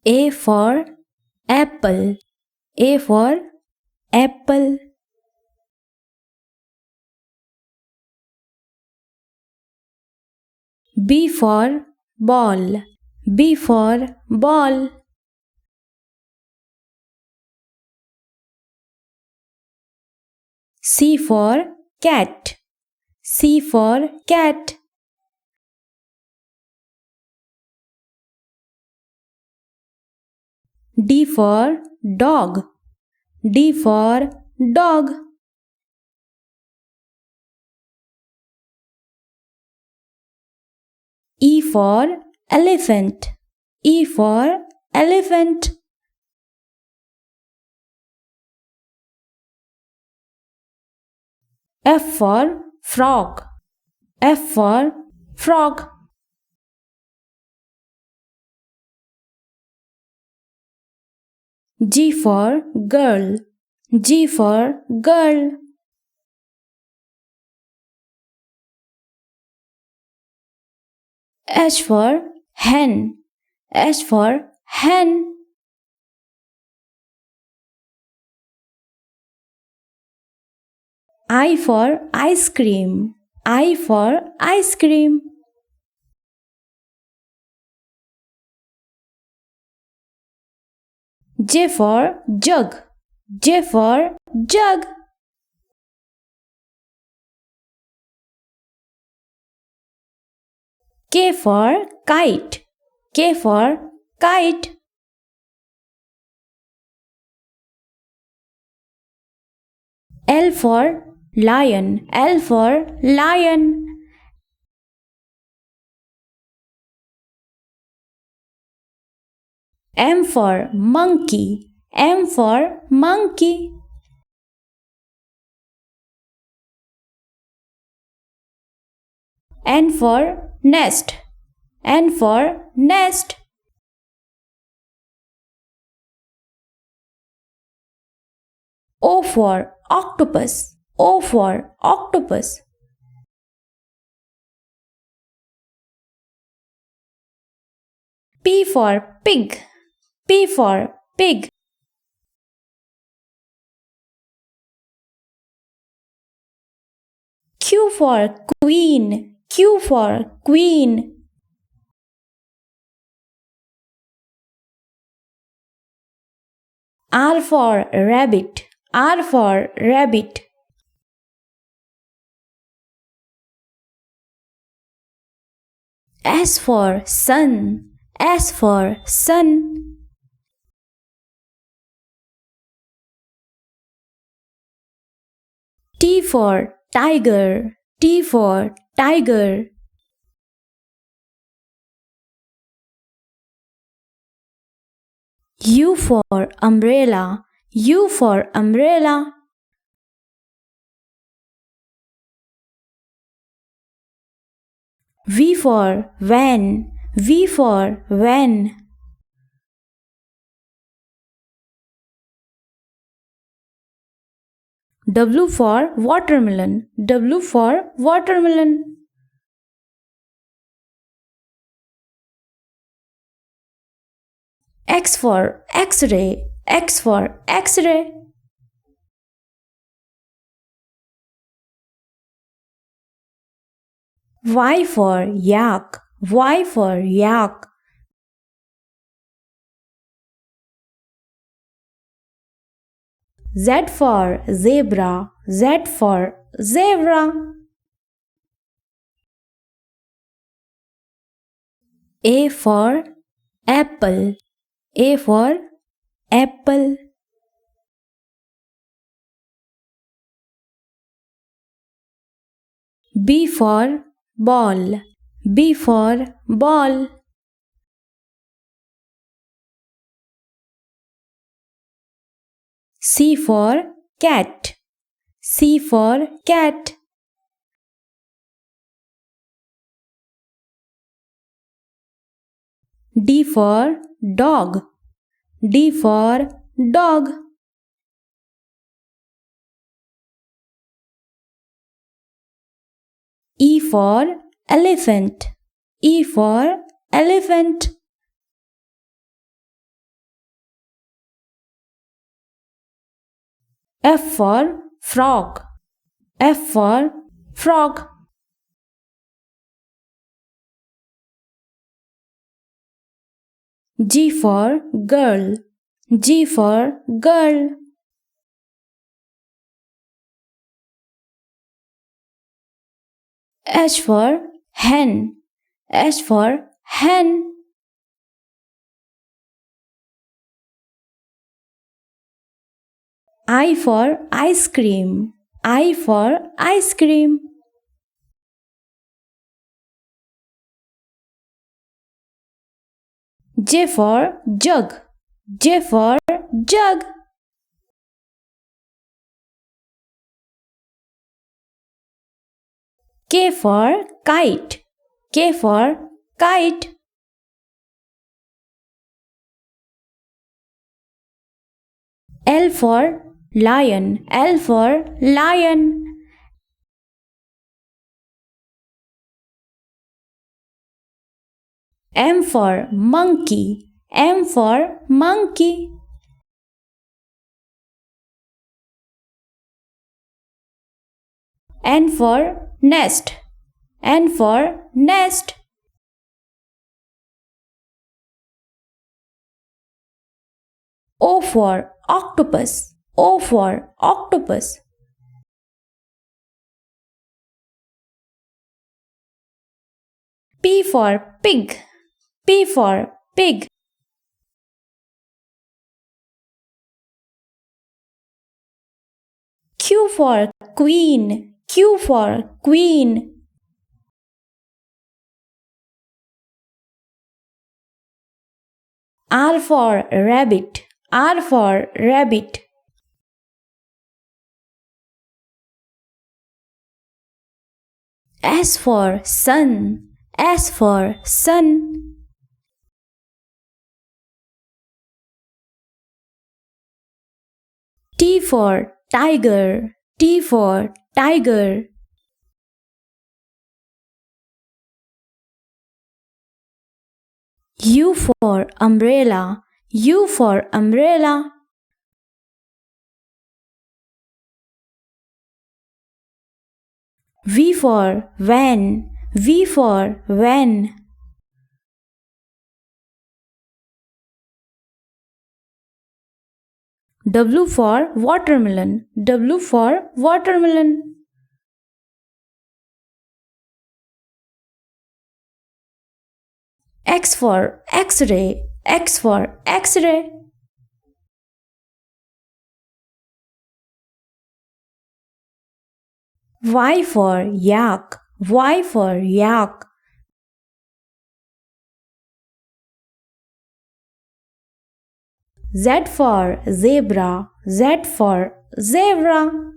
A for apple. A for apple. B for ball. B for ball. C for cat. C for cat. D for dog. D for dog. E for elephant. E for elephant. F for frog. F for frog. G for girl. G for girl. H for hen. H for hen. I for ice cream. I for ice cream. J for jug. J for jug. K for kite. K for kite. L for lion. L for lion. M for monkey. M for monkey. N for nest. N for nest. O for octopus. O for octopus. P for pig. P for pig. Q for queen. Q for queen. R for rabbit. R for rabbit. S for sun. S for sun. T for tiger. T for tiger. U for umbrella. U for umbrella. V for van. V for van. W for watermelon. W for watermelon. X for X-ray. X for X-ray. Y for yak. Y for yak. Z for zebra. Z for zebra. A for apple. A for apple. B for ball. B for ball. C for cat. C for cat. D for dog. D for dog. E for elephant. E for elephant. F for frog. F for frog. G for girl. G for girl. H for hen. H for hen. I for ice cream. I for ice cream. J for jug. J for jug. K for kite. K for kite. L for lion. L for lion. M for monkey. M for monkey. N for nest. N for nest. O for octopus. O for octopus. P for pig. P for pig. Q for queen. Q for queen. R for rabbit. R for rabbit. S for sun. S for sun. T for tiger. T for tiger. U for umbrella. U for umbrella. V for van. V for van. W for watermelon. W for watermelon. X for X-ray. X for X-ray. Y for yak. Y for yak. Z for zebra. Z for zebra.